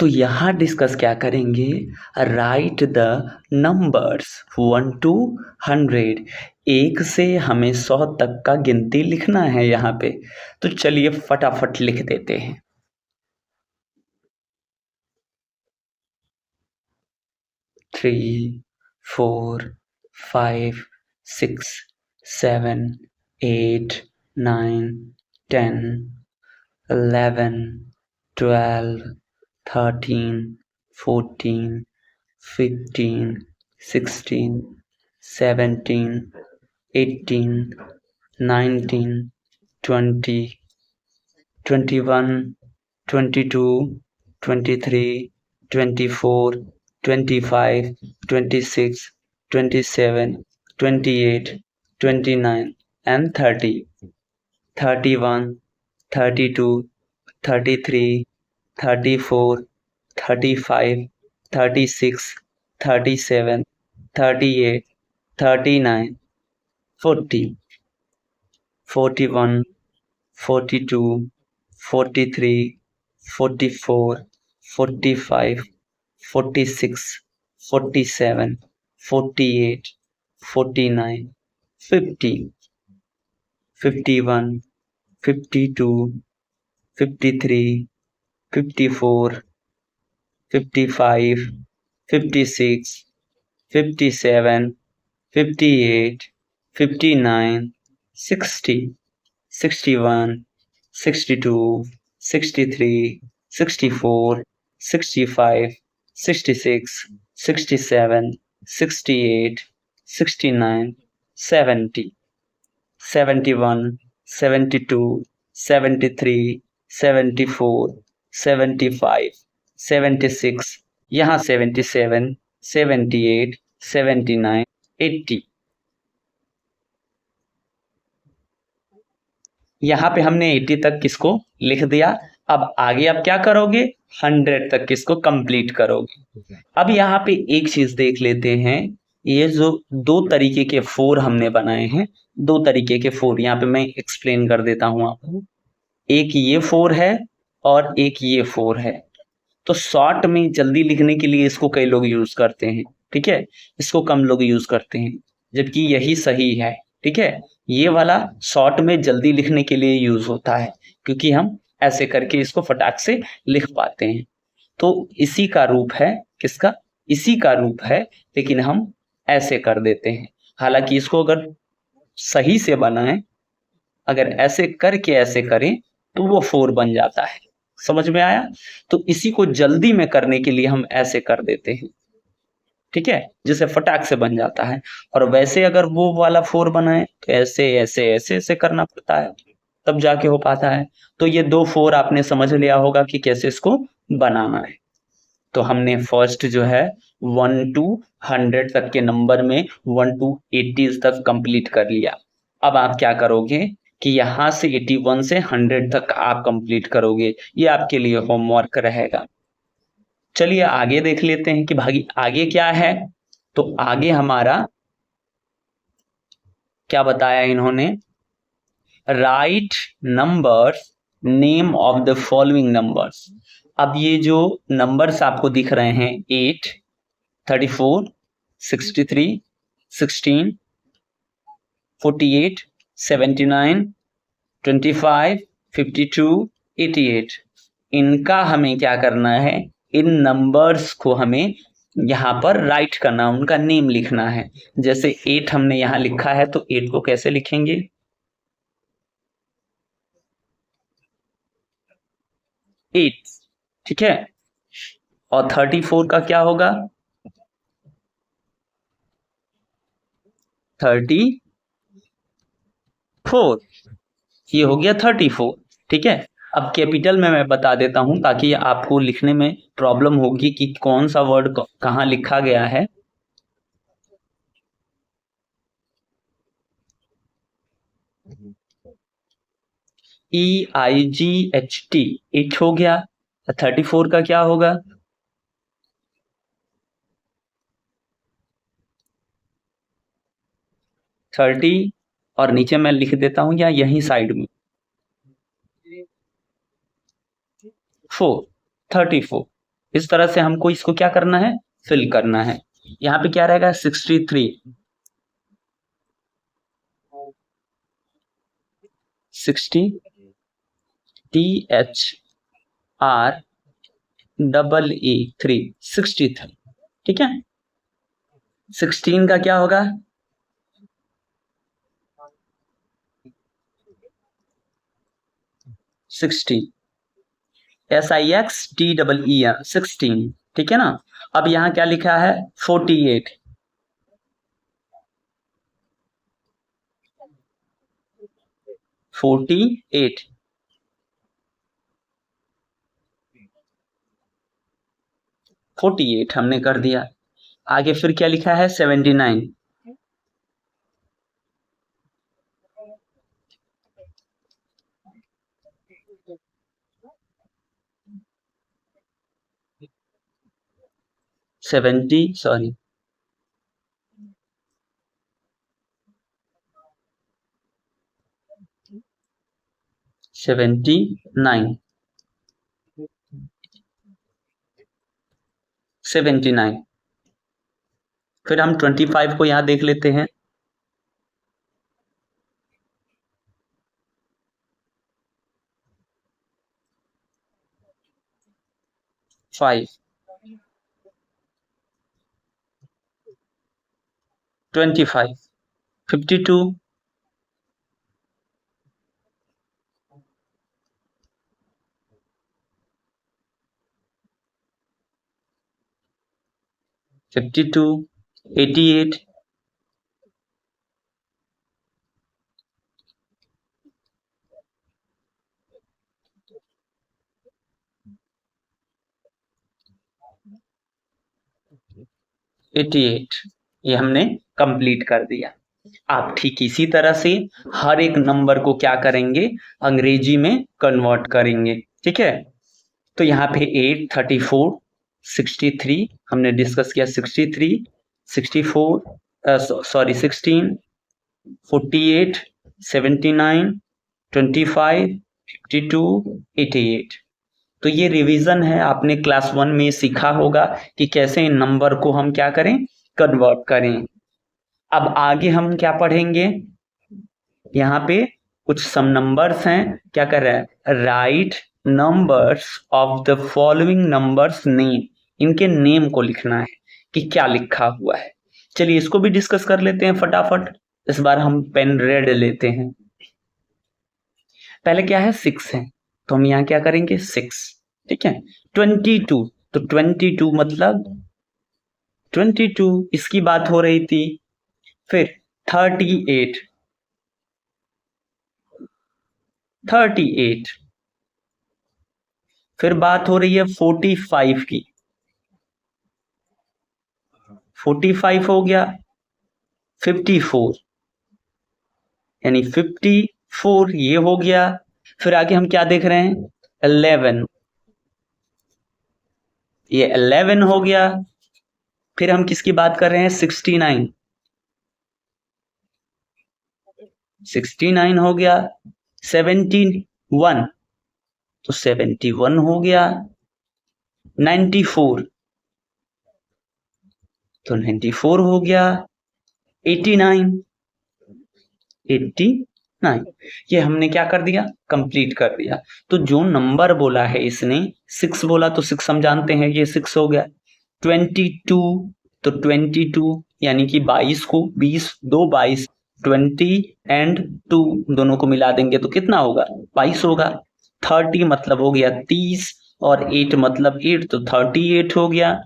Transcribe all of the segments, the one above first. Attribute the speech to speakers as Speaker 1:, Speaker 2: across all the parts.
Speaker 1: तो यहाँ डिस्कस क्या करेंगे, राइट द नंबर्स 1 to 100। 1 से हमें 100 तक का गिनती लिखना है यहाँ पे। तो चलिए फटाफट लिख देते हैं। 3 4 5 6 7 8 9 10 11 12 13 14 15 16 17 18 19 20 21 22 23 24 25 26 27 28 29 and 30 31 32 33 34 35 36 37 38 39 40 41 42 43 44 45 46 47 48 49 50 51 52 53 54 55 56 57 58 59 60 61 62 63 64 65 66 67 68 69 70 71 72 73 74 75 76, यहाँ 77 78 79 80। यहाँ पे हमने 80 तक किसको लिख दिया। अब आगे आप क्या करोगे, 100 तक किसको कंप्लीट करोगे। अब यहाँ पे एक चीज देख लेते हैं, ये जो दो तरीके के 4 हमने बनाए हैं, दो तरीके के 4 यहाँ पे मैं एक्सप्लेन कर देता हूं आपको। एक ये 4 है और एक ये 4 है। तो शॉर्ट में जल्दी लिखने के लिए इसको कई लोग यूज करते हैं, ठीक है, इसको कम लोग यूज करते हैं, जबकि यही सही है। ठीक है, ये वाला शॉर्ट में जल्दी लिखने के लिए यूज होता है, क्योंकि हम ऐसे करके इसको फटाक से लिख पाते हैं। तो इसी का रूप है, किसका, इसी का रूप है, लेकिन हम ऐसे कर देते हैं। हालांकि इसको अगर सही से बनाएं, अगर ऐसे करके ऐसे करें तो वो 4 बन जाता है। समझ में आया। तो इसी को जल्दी में करने के लिए हम ऐसे कर देते हैं, ठीक है, जिसे फटाक से बन जाता है। और वैसे अगर वो वाला 4 बनाए तो ऐसे ऐसे ऐसे ऐसे करना पड़ता है, तब जाके हो पाता है। तो ये दो 4 आपने समझ लिया होगा कि कैसे इसको बनाना है। तो हमने फर्स्ट जो है 1 to 100 तक के नंबर में 1 to 80 तक कंप्लीट कर लिया। अब आप क्या करोगे कि यहां से 81 से 100 तक आप कंप्लीट करोगे, ये आपके लिए होमवर्क रहेगा। चलिए आगे देख लेते हैं कि भाई आगे क्या है। तो आगे हमारा क्या बताया इन्होंने, right numbers name of the following numbers. अब ये जो नंबर्स आपको दिख रहे हैं 8 34 63 16 48 79 25 52 88, इनका हमें क्या करना है, इन नंबर्स को हमें यहाँ पर राइट करना, उनका नेम लिखना है। जैसे 8 हमने यहाँ लिखा है, तो 8 को कैसे लिखेंगे, 8, ठीक है। और 34 का क्या होगा, 34, ये हो गया 34, ठीक है। अब कैपिटल में मैं बता देता हूं ताकि आपको लिखने में प्रॉब्लम होगी कि कौन सा वर्ड कहां लिखा गया है। EIGHT, 8 हो गया। 34 का क्या होगा, 30, और नीचे मैं लिख देता हूं या यहीं साइड में 4, 34। इस तरह से हमको इसको क्या करना है, फिल करना है। यहाँ पे क्या रहेगा 63 60 THREE 63, ठीक है। 16 का क्या होगा 60 SIXTEE 16, ठीक है ना। अब यहाँ क्या लिखा है 48 48 48 हमने कर दिया। आगे फिर क्या लिखा है 79 79 79। फिर हम 25 को यहाँ देख लेते हैं। 5 25 52 52 88 88, ये हमने कंप्लीट कर दिया। आप ठीक इसी तरह से हर एक नंबर को क्या करेंगे, अंग्रेजी में कन्वर्ट करेंगे, ठीक है। तो यहाँ पे 8 34 63 हमने डिस्कस किया, 63 64 सॉरी 16 48 79 25 52 88। तो ये रिवीजन है, आपने क्लास 1 में सीखा होगा कि कैसे इन नंबर को हम क्या करें, कन्वर्ट करें। अब आगे हम क्या पढ़ेंगे, यहाँ पे कुछ सम नंबर्स हैं, क्या कर रहा है, right numbers of the following numbers name, इनके नेम को लिखना है कि क्या लिखा हुआ है। चलिए इसको भी डिस्कस कर लेते हैं फटाफट। इस बार हम पेन रेड लेते हैं। पहले क्या है 6 है, तो हम यहाँ क्या करेंगे 6, ठीक है। 22, तो 22 मतलब 22 इसकी बात हो रही थी। फिर 38 38, फिर बात हो रही है 45 की, 45 हो गया। 54 यानी 54 ये हो गया। फिर आगे हम क्या देख रहे हैं 11, ये 11 हो गया। फिर हम किसकी बात कर रहे हैं 69, 69 हो गया। 71 तो 71 हो गया। 94 तो 94 हो गया। 89 89, ये हमने क्या कर दिया, कंप्लीट कर दिया। तो जो नंबर बोला है इसने 6 बोला, तो 6 हम जानते हैं ये 6 हो गया। 22 तो 22 यानी कि 22 को 20 2 22, 20 एंड 2 दोनों को मिला देंगे तो कितना होगा 22 होगा। 30 मतलब हो गया 30 और 8 मतलब 8, तो 38 हो गया।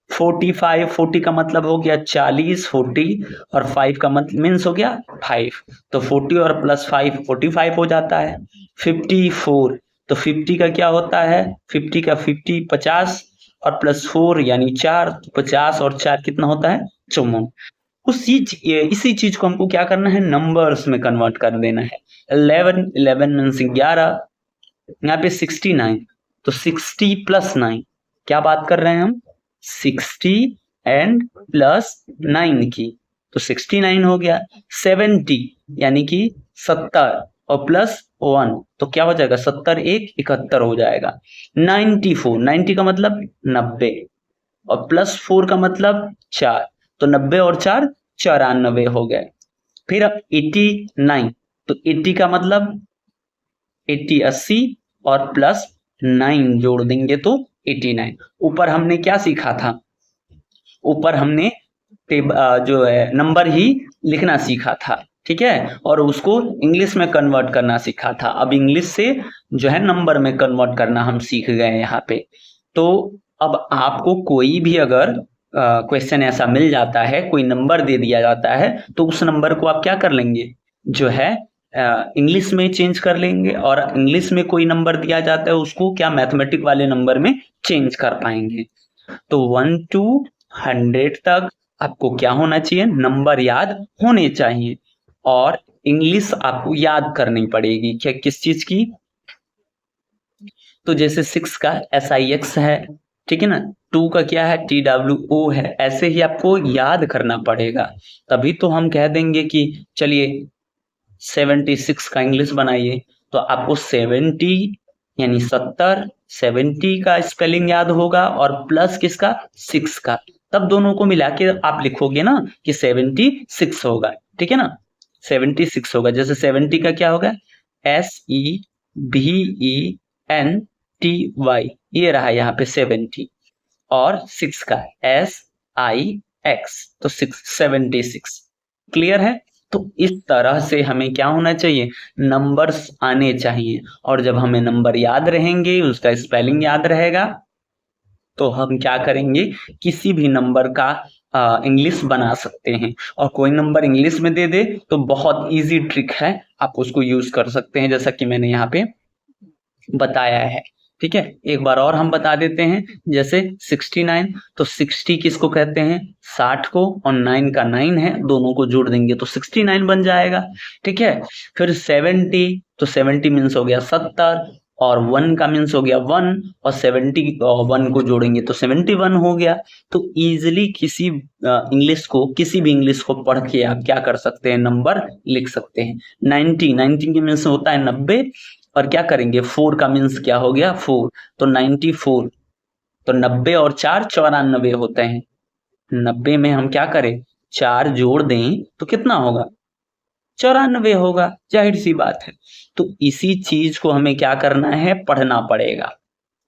Speaker 1: 45 40 का मतलब हो गया 40, 40 और 5 का मतलब मीन्स हो गया 5, तो 40 और प्लस 5 45 हो जाता है। 54 तो 50 का क्या होता है 50 का 50 50 और प्लस 4 यानी 4, 50 और 4 कितना होता है 54। इसी चीज को हमको क्या करना है नंबर्स में कन्वर्ट कर देना है। 11 मीन्स 11। यहाँ पे 69 तो 60 प्लस 9, क्या बात कर रहे हैं हम 60 एंड प्लस 9 की, तो 69 हो गया। 70 यानी कि 70 और प्लस 1, तो क्या हो जाएगा 70 1 71 हो जाएगा। 94, 90 का मतलब 90 और प्लस 4 का मतलब 4, तो 90 और 4 94 हो गए। फिर अब 89, तो 80 का मतलब 80 80 और प्लस 9 जोड़ देंगे तो 89। ऊपर हमने क्या सीखा था, ऊपर हमने जो है नंबर ही लिखना सीखा था, ठीक है, और उसको इंग्लिश में कन्वर्ट करना सीखा था। अब इंग्लिश से जो है नंबर में कन्वर्ट करना हम सीख गए यहाँ पे। तो अब आपको कोई भी अगर क्वेश्चन ऐसा मिल जाता है, कोई नंबर दे दिया जाता है, तो उस नंबर को आप क्या कर लेंगे, जो है इंग्लिश में चेंज कर लेंगे, और इंग्लिश में कोई नंबर दिया जाता है उसको क्या मैथमेटिक वाले नंबर में चेंज कर पाएंगे। तो 1 to 100 तक आपको क्या होना चाहिए, नंबर याद होने चाहिए, और इंग्लिश आपको याद करनी पड़ेगी। क्या, किस चीज की, तो जैसे 6 का SIX है, ठीक है ना, 2 का क्या है TWO है, ऐसे ही आपको याद करना पड़ेगा। तभी तो हम कह देंगे कि चलिए 76 का इंग्लिश बनाइए, तो आपको 70 यानी 70 का स्पेलिंग याद होगा और प्लस किसका 6 का, तब दोनों को मिला के आप लिखोगे ना कि 76 होगा, ठीक है ना, 76 होगा। जैसे 70 का क्या होगा SEVENTY, ये रहा यहाँ पे 70, और 6 का SIX, तो 76। क्लियर है। तो इस तरह से हमें क्या होना चाहिए, नंबर्स आने चाहिए, और जब हमें नंबर याद रहेंगे, उसका स्पेलिंग याद रहेगा, तो हम क्या करेंगे, किसी भी नंबर का इंग्लिश बना सकते हैं। और कोई नंबर इंग्लिश में दे दे तो बहुत इजी ट्रिक है, आप उसको यूज कर सकते हैं, जैसा कि मैंने यहाँ पे बताया है, ठीक है। एक बार और हम बता देते हैं, जैसे 69, तो 60 किसको कहते हैं, 60 को, और 9 का 9 है, दोनों को जोड़ देंगे तो 69 बन जाएगा, ठीक है। फिर 70, तो 70 मीन्स हो गया 70, और 1 का मीन्स हो गया 1, और 71 को जोड़ेंगे तो 71 हो गया। तो इजिली किसी इंग्लिश को, किसी भी इंग्लिश को पढ़ के आप क्या कर सकते हैं, नंबर लिख सकते हैं। 90 के मीन्स होता है 90, और क्या करेंगे 4 का मीन्स क्या हो गया 4, तो 94, तो 90 और 4 94 होते हैं। 90 में हम क्या करें, 4 जोड़ दें तो कितना होगा 94 होगा, जाहिर सी बात है। तो इसी चीज को हमें क्या करना है, पढ़ना पड़ेगा,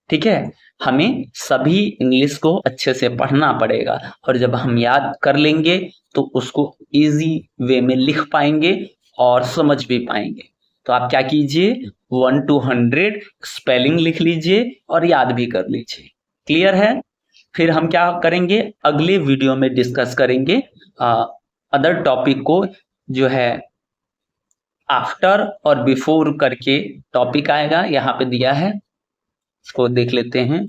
Speaker 1: ठीक है। हमें सभी इंग्लिश को अच्छे से पढ़ना पड़ेगा, और जब हम याद कर लेंगे तो उसको इजी वे में लिख पाएंगे और समझ भी पाएंगे। तो आप क्या कीजिए, 1 to 100 स्पेलिंग लिख लीजिए और याद भी कर लीजिए। क्लियर है। फिर हम क्या करेंगे, अगले वीडियो में डिस्कस करेंगे अदर टॉपिक को, जो है आफ्टर और बिफोर करके टॉपिक आएगा, यहाँ पे दिया है, इसको देख लेते हैं।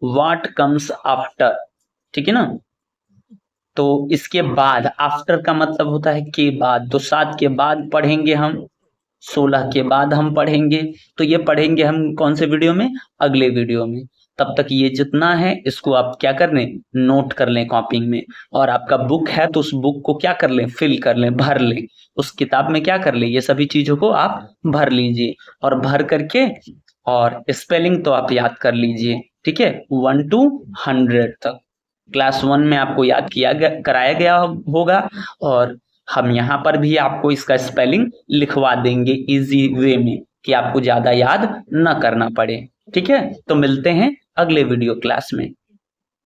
Speaker 1: व्हाट कम्स आफ्टर, ठीक है ना, तो इसके बाद, आफ्टर का मतलब होता है के बाद, तो 7 के बाद पढ़ेंगे हम, 16 के बाद हम पढ़ेंगे। तो ये पढ़ेंगे हम कौन से वीडियो में, अगले वीडियो में। तब तक ये जितना है इसको आप क्या कर लें, नोट कर लें कॉपी में, और आपका बुक है तो उस बुक को क्या कर लें, फिल कर लें, भर लें, उस किताब में क्या कर लें, ये सभी चीजों को आप भर लीजिए, और भर करके और स्पेलिंग तो आप याद कर लीजिए, ठीक है, 1 to 100 तक। क्लास 1 में आपको याद कराया गया होगा, और हम यहाँ पर भी आपको इसका स्पेलिंग लिखवा देंगे इजी वे में, कि आपको ज्यादा याद न करना पड़े, ठीक है। तो मिलते हैं अगले वीडियो क्लास में।